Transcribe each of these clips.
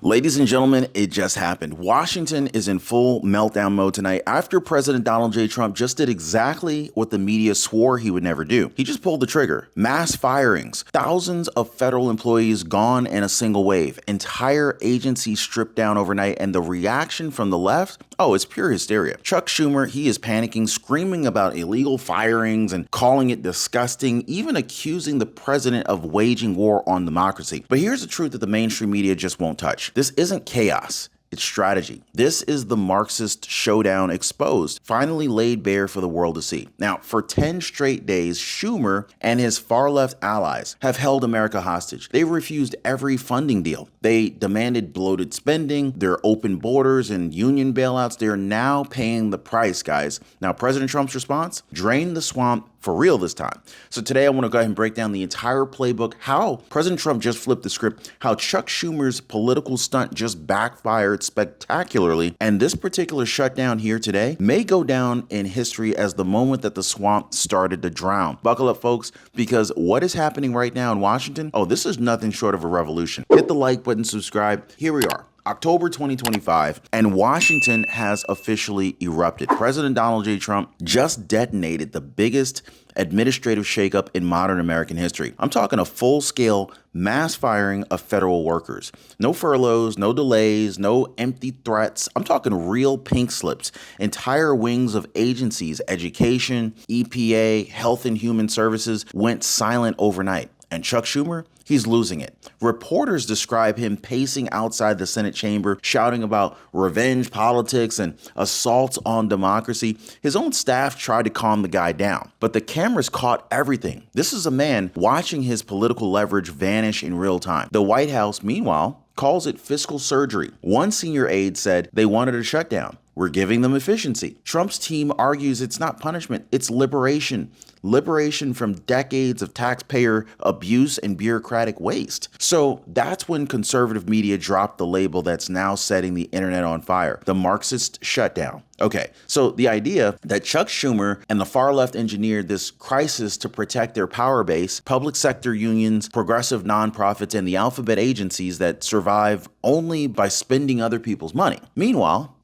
Ladies and gentlemen, it just happened. Washington is in full meltdown mode tonight after President Donald J. Trump just did exactly what the media swore he would never do. He just pulled the trigger. Mass firings, thousands of federal employees gone in a single wave, entire agencies stripped down overnight, and the reaction from the left, oh, it's pure hysteria. Chuck Schumer, he is panicking, screaming about illegal firings and calling it disgusting, even accusing the president of waging war on democracy. But here's the truth that the mainstream media just won't touch. This isn't chaos. It's strategy. This is the Marxist Showdown exposed, finally laid bare for the world to see. Now, for 10 straight days, Schumer and his far-left allies have held America hostage. They refused every funding deal. They demanded bloated spending, their open borders and union bailouts. They're now paying the price, guys. Now, President Trump's response? Drain the swamp for real this time. So today I want to go ahead and break down the entire playbook, how President Trump just flipped the script, how Chuck Schumer's political stunt just backfired spectacularly, and this particular shutdown here today may go down in history as the moment that the swamp started to drown. Buckle up, folks, because what is happening right now in Washington, oh, this is nothing short of a revolution. Hit the like button, subscribe. Here we are. October 2025, and Washington has officially erupted. President Donald J. Trump just detonated the biggest administrative shakeup in modern American history. I'm talking a full-scale mass firing of federal workers. No furloughs, no delays, no empty threats. I'm talking real pink slips. Entire wings of agencies, education, EPA, Health and Human Services went silent overnight. And Chuck Schumer, he's losing it. Reporters describe him pacing outside the Senate chamber, shouting about revenge politics and assaults on democracy. His own staff tried to calm the guy down, but the cameras caught everything. This is a man watching his political leverage vanish in real time. The White House, meanwhile, calls it fiscal surgery. One senior aide said they wanted a shutdown. We're giving them efficiency. Trump's team argues it's not punishment, it's liberation. Liberation from decades of taxpayer abuse and bureaucratic waste. So that's when conservative media dropped the label that's now setting the internet on fire, the Marxist shutdown. Okay, so the idea that Chuck Schumer and the far left engineered this crisis to protect their power base, public sector unions, progressive nonprofits, and the alphabet agencies that survive only by spending other people's money. Meanwhile,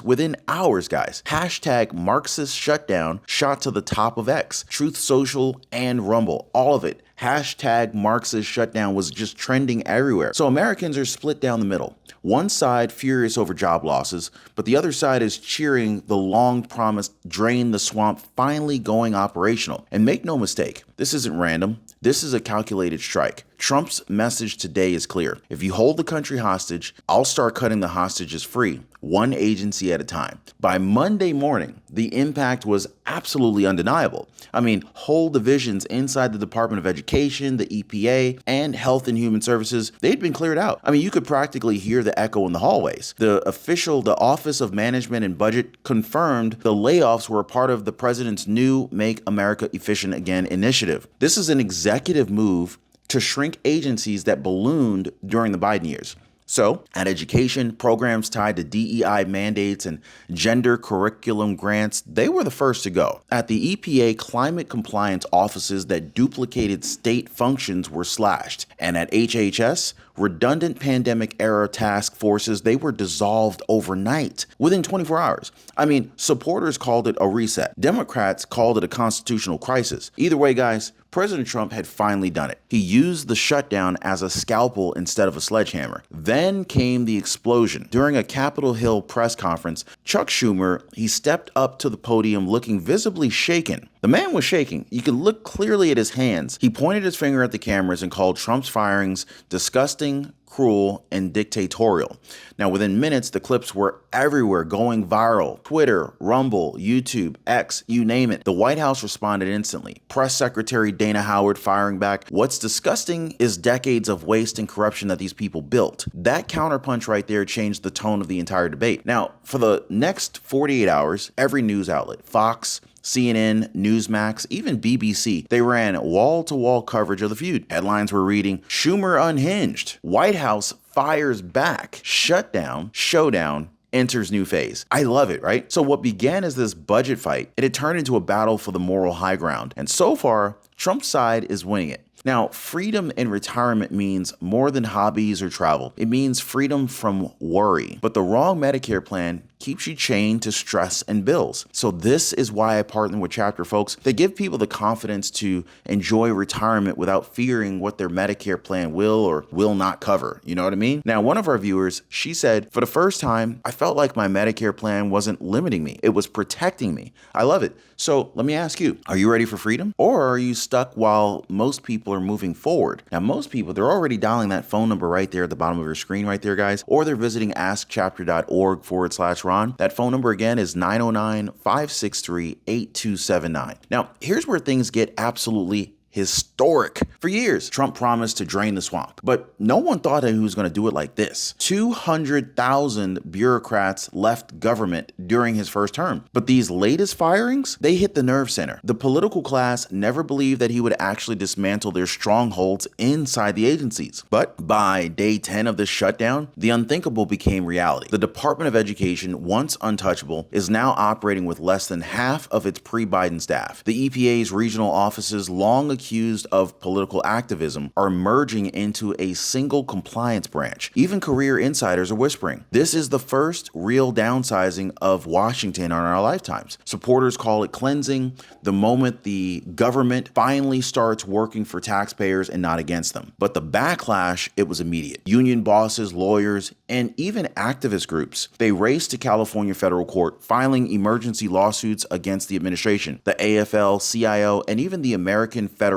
within hours, guys, hashtag Marxist Shutdown shot to the top of X, Truth Social, and Rumble, all of it. Hashtag Marxist Shutdown was just trending everywhere. So Americans are split down the middle. One side furious over job losses, but the other side is cheering the long-promised drain the swamp finally going operational. And make no mistake, this isn't random. This is a calculated strike. Trump's message today is clear. If you hold the country hostage, I'll start cutting the hostages free, one agency at a time. By Monday morning, the impact was absolutely undeniable. I mean, whole divisions inside the Department of Education, the EPA, and Health and Human Services, they'd been cleared out. I mean, you could practically hear the echo in the hallways. The Office of Management and Budget confirmed the layoffs were a part of the president's new Make America Efficient Again initiative. This is an executive move to shrink agencies that ballooned during the Biden years. So, at education, programs tied to DEI mandates and gender curriculum grants, they were the first to go. At the EPA, climate compliance offices that duplicated state functions were slashed. And at HHS, redundant pandemic-era task forces, they were dissolved overnight, within 24 hours. I mean, supporters called it a reset. Democrats called it a constitutional crisis. Either way, guys, President Trump had finally done it. He used the shutdown as a scalpel instead of a sledgehammer. Then came the explosion. During a Capitol Hill press conference, Chuck Schumer, he stepped up to the podium looking visibly shaken. The man was shaking. You could look clearly at his hands. He pointed his finger at the cameras and called Trump's firings disgusting, cruel, and dictatorial. Now, within minutes, the clips were everywhere, going viral. Twitter, Rumble, YouTube, X, you name it. The White House responded instantly. Press Secretary Dana Howard firing back, "What's disgusting is decades of waste and corruption that these people built." That counterpunch right there changed the tone of the entire debate. Now, for the next 48 hours, every news outlet, Fox, CNN, Newsmax, even BBC, they ran wall-to-wall coverage of the feud. Headlines were reading, "Schumer unhinged. White House fires back. Showdown enters new phase." I love it, right? So what began as this budget fight, it had turned into a battle for the moral high ground. And so far, Trump's side is winning it. Now, freedom in retirement means more than hobbies or travel. It means freedom from worry. But the wrong Medicare plan keeps you chained to stress and bills. So this is why I partner with Chapter, folks. They give people the confidence to enjoy retirement without fearing what their Medicare plan will or will not cover. You know what I mean? Now, one of our viewers, she said, for the first time, I felt like my Medicare plan wasn't limiting me. It was protecting me. I love it. So let me ask you, are you ready for freedom? Or are you stuck while most people are moving forward? Now, most people, they're already dialing that phone number right there at the bottom of your screen right there, guys, or they're visiting askchapter.org/Ron. That phone number again is 909-563-8279. Now, here's where things get absolutely historic. For years, Trump promised to drain the swamp, but no one thought that he was going to do it like this. 200,000 bureaucrats left government during his first term. But these latest firings, they hit the nerve center. The political class never believed that he would actually dismantle their strongholds inside the agencies. But by day 10 of this shutdown, the unthinkable became reality. The Department of Education, once untouchable, is now operating with less than half of its pre-Biden staff. The EPA's regional offices, long accused of political activism, are merging into a single compliance branch. Even career insiders are whispering, this is the first real downsizing of Washington in our lifetimes. Supporters call it cleansing, the moment the government finally starts working for taxpayers and not against them. But the backlash, it was immediate. Union bosses, lawyers, and even activist groups, they raced to California federal court, filing emergency lawsuits against the administration. The AFL-CIO, and even the American Federation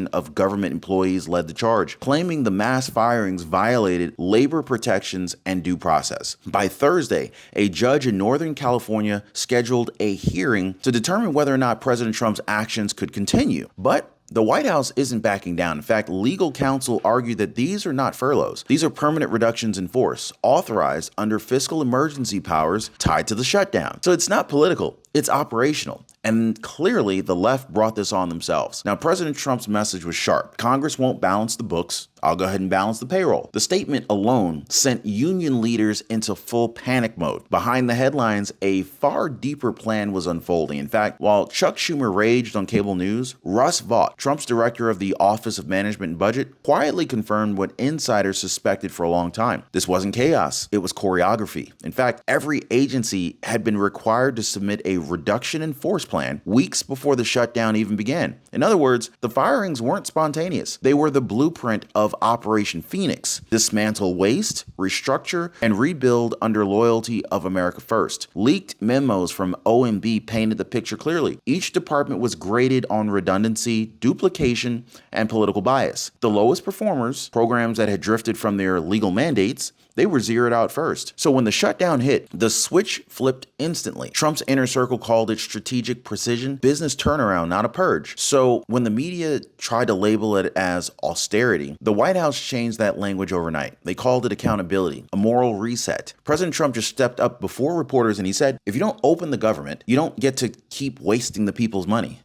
of Government Employees led the charge, claiming the mass firings violated labor protections and due process. By Thursday, a judge in Northern California scheduled a hearing to determine whether or not President Trump's actions could continue. But the White House isn't backing down. In fact, legal counsel argued that these are not furloughs. These are permanent reductions in force, authorized under fiscal emergency powers tied to the shutdown. So it's not political, it's operational. And clearly, the left brought this on themselves. Now, President Trump's message was sharp. Congress won't balance the books. I'll go ahead and balance the payroll. The statement alone sent union leaders into full panic mode. Behind the headlines, a far deeper plan was unfolding. In fact, while Chuck Schumer raged on cable news, Russ Vought, Trump's director of the Office of Management and Budget, quietly confirmed what insiders suspected for a long time. This wasn't chaos, it was choreography. In fact, every agency had been required to submit a reduction in force plan weeks before the shutdown even began. In other words, the firings weren't spontaneous. They were the blueprint of Operation Phoenix: dismantle waste, restructure, and rebuild under loyalty of America First. Leaked memos from OMB painted the picture clearly. Each department was graded on redundancy, duplication, and political bias. The lowest performers, programs that had drifted from their legal mandates, they were zeroed out first. So when the shutdown hit, the switch flipped instantly. Trump's inner circle called it strategic precision, business turnaround, not a purge. So when the media tried to label it as austerity, the White House changed that language overnight. They called it accountability, a moral reset. President Trump just stepped up before reporters and he said, if you don't open the government, you don't get to keep wasting the people's money.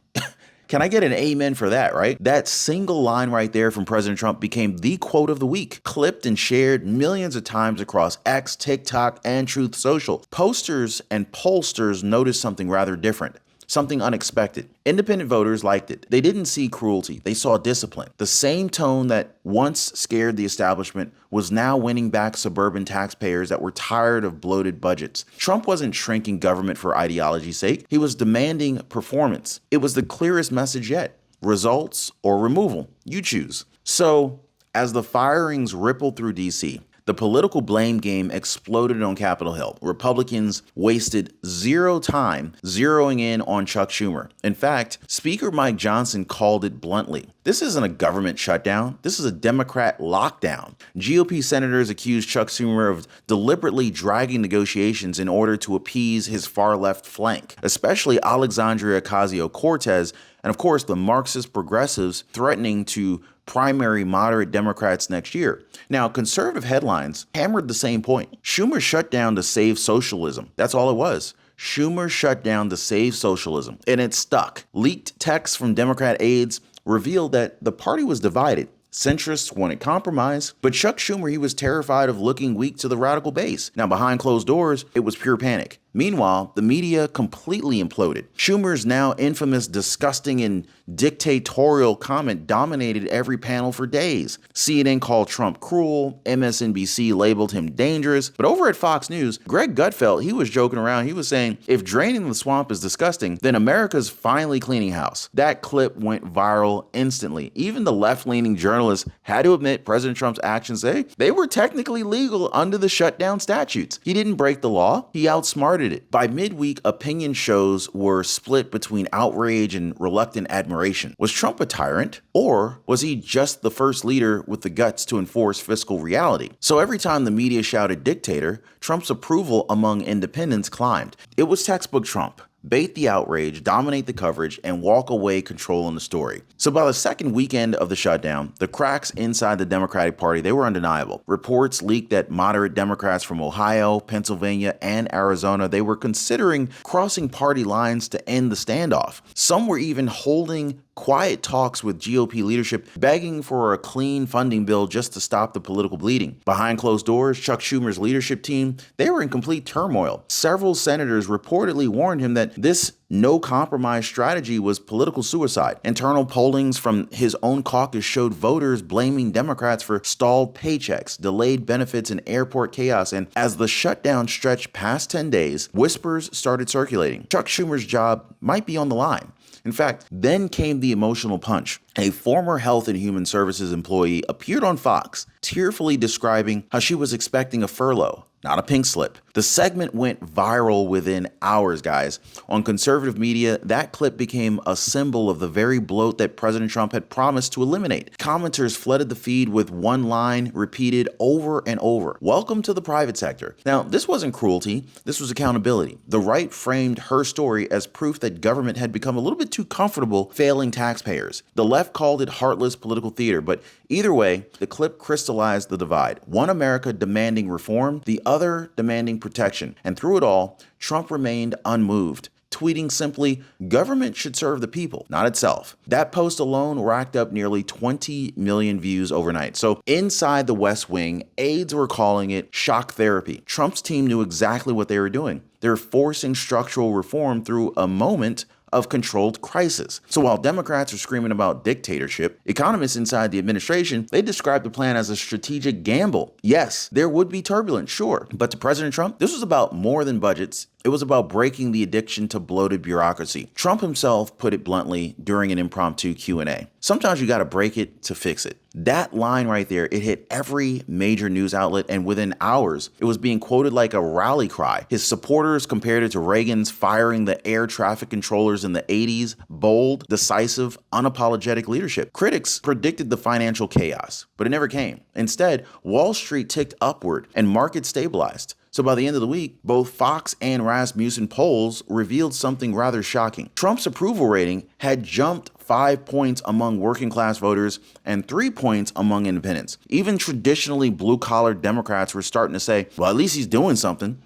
Can I get an amen for that, right? That single line right there from President Trump became the quote of the week, clipped and shared millions of times across X, TikTok, and Truth Social. Posters and pollsters noticed something rather different, something unexpected. Independent voters liked it. They didn't see cruelty. They saw discipline. The same tone that once scared the establishment was now winning back suburban taxpayers that were tired of bloated budgets. Trump wasn't shrinking government for ideology's sake. He was demanding performance. It was the clearest message yet. Results or removal. You choose. So, as the firings rippled through D.C., the political blame game exploded on Capitol Hill. Republicans wasted zero time zeroing in on Chuck Schumer. In fact, Speaker Mike Johnson called it bluntly. This isn't a government shutdown. This is a Democrat lockdown. GOP senators accused Chuck Schumer of deliberately dragging negotiations in order to appease his far-left flank, especially Alexandria Ocasio-Cortez, and of course the Marxist progressives threatening to primary moderate Democrats next year. Now, conservative headlines hammered the same point. Schumer shut down to save socialism. That's all it was. Schumer shut down to save socialism, and it stuck. Leaked texts from Democrat aides revealed that the party was divided. Centrists wanted compromise, but Chuck Schumer, he was terrified of looking weak to the radical base. Now, behind closed doors, it was pure panic. Meanwhile, the media completely imploded. Schumer's now infamous disgusting and dictatorial comment dominated every panel for days. CNN called Trump cruel, MSNBC labeled him dangerous, but over at Fox News, Greg Gutfeld, he was joking around. He was saying, if draining the swamp is disgusting, then America's finally cleaning house. That clip went viral instantly. Even the left-leaning journalists had to admit President Trump's actions, they were technically legal under the shutdown statutes. He didn't break the law, he outsmarted it. By midweek, opinion shows were split between outrage and reluctant admiration. Was Trump a tyrant? Or was he just the first leader with the guts to enforce fiscal reality? So every time the media shouted dictator, Trump's approval among independents climbed. It was textbook Trump. Bait the outrage, dominate the coverage, and walk away controlling the story. So by the second weekend of the shutdown, the cracks inside the Democratic Party, they were undeniable. Reports leaked that moderate Democrats from Ohio, Pennsylvania, and Arizona, they were considering crossing party lines to end the standoff. Some were even holding quiet talks with GOP leadership, begging for a clean funding bill just to stop the political bleeding. Behind closed doors, Chuck Schumer's leadership team, they were in complete turmoil. Several senators reportedly warned him that this no-compromise strategy was political suicide. Internal pollings from his own caucus showed voters blaming Democrats for stalled paychecks, delayed benefits, and airport chaos. And as the shutdown stretched past 10 days, whispers started circulating. Chuck Schumer's job might be on the line. In fact, then came the emotional punch. A former Health and Human Services employee appeared on Fox, tearfully describing how she was expecting a furlough, not a pink slip. The segment went viral within hours, guys. On conservative media, that clip became a symbol of the very bloat that President Trump had promised to eliminate. Commenters flooded the feed with one line repeated over and over: "Welcome to the private sector." Now, this wasn't cruelty, this was accountability. The right framed her story as proof that government had become a little bit too comfortable failing taxpayers. The left called it heartless political theater, but either way, the clip crystallized the divide. One America demanding reform, the other demanding protection. And through it all, Trump remained unmoved, tweeting simply, "Government should serve the people, not itself." That post alone racked up nearly 20 million views overnight. So inside the West Wing, aides were calling it shock therapy. Trump's team knew exactly what they were doing. They're forcing structural reform through a moment of controlled crisis. So while Democrats are screaming about dictatorship, economists inside the administration, they described the plan as a strategic gamble. Yes, there would be turbulence, sure. But to President Trump, this was about more than budgets. It was about breaking the addiction to bloated bureaucracy. Trump himself put it bluntly during an impromptu Q&A. Sometimes you gotta break it to fix it. That line right there, it hit every major news outlet, and within hours, it was being quoted like a rally cry. His supporters compared it to Reagan's firing the air traffic controllers in the 80s. Bold, decisive, unapologetic leadership. Critics predicted the financial chaos, but it never came. Instead, Wall Street ticked upward and markets stabilized. So by the end of the week, both Fox and Rasmussen polls revealed something rather shocking. Trump's approval rating had jumped 5 points among working class voters and 3 points among independents. Even traditionally blue-collar Democrats were starting to say, well, at least he's doing something.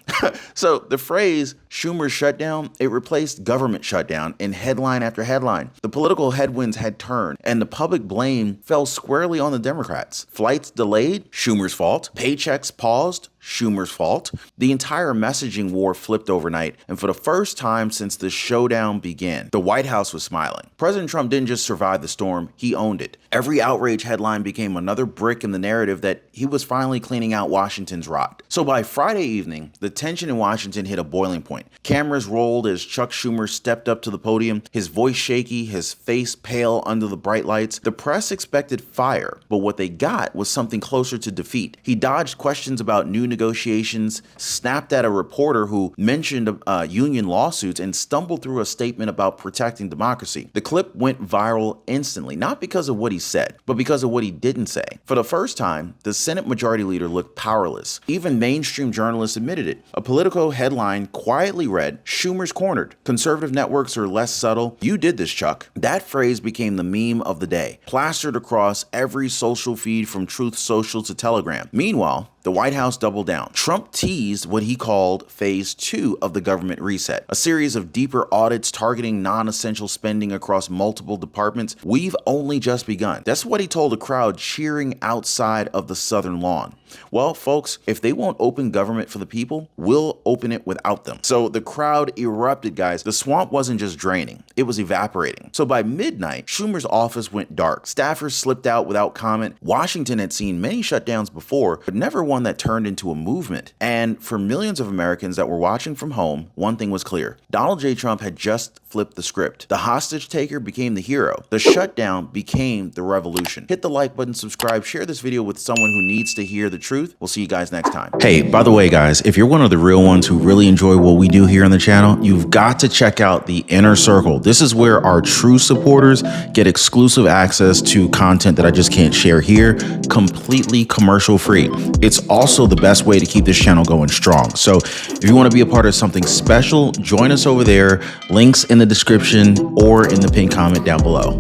So the phrase Schumer's shutdown, it replaced government shutdown in headline after headline. The political headwinds had turned, and the public blame fell squarely on the Democrats. Flights delayed, Schumer's fault. Paychecks paused, Schumer's fault. The entire messaging war flipped overnight, and for the first time since the showdown began, the White House was smiling. President Trump didn't just survive the storm, he owned it. Every outrage headline became another brick in the narrative that he was finally cleaning out Washington's rot. So by Friday evening, the tension in Washington hit a boiling point. Cameras rolled as Chuck Schumer stepped up to the podium, his voice shaky, his face pale under the bright lights. The press expected fire, but what they got was something closer to defeat. He dodged questions about new negotiations, snapped at a reporter who mentioned union lawsuits, and stumbled through a statement about protecting democracy. The clip went viral instantly, not because of what he said, but because of what he didn't say. For the first time, the Senate Majority Leader looked powerless. Even mainstream journalists admitted it. A Politico headline quietly read, "Schumer's cornered. Conservative networks are less subtle. You did this, Chuck." That phrase became the meme of the day, plastered across every social feed from Truth Social to Telegram. Meanwhile, The White House doubled down. Trump teased what he called phase 2 of the government reset, a series of deeper audits targeting non-essential spending across multiple departments. We've only just begun. That's what he told a crowd cheering outside of the Southern lawn. Well, folks, if they won't open government for the people, we'll open it without them. So the crowd erupted, guys. The swamp wasn't just draining, it was evaporating. So by midnight, Schumer's office went dark. Staffers slipped out without comment. Washington had seen many shutdowns before, but never one that turned into a movement. And for millions of Americans that were watching from home, one thing was clear. Donald J. Trump had just flipped the script. The hostage taker became the hero. The shutdown became the revolution. Hit the like button, subscribe, share this video with someone who needs to hear the truth. We'll see you guys next time. Hey, by the way, guys, if you're one of the real ones who really enjoy what we do here on the channel, you've got to check out the Inner Circle. This is where our true supporters get exclusive access to content that I just can't share here, completely commercial free. It's also the best way to keep this channel going strong. So if you want to be a part of something special, join us over there. Links in the description or in the pinned comment down below.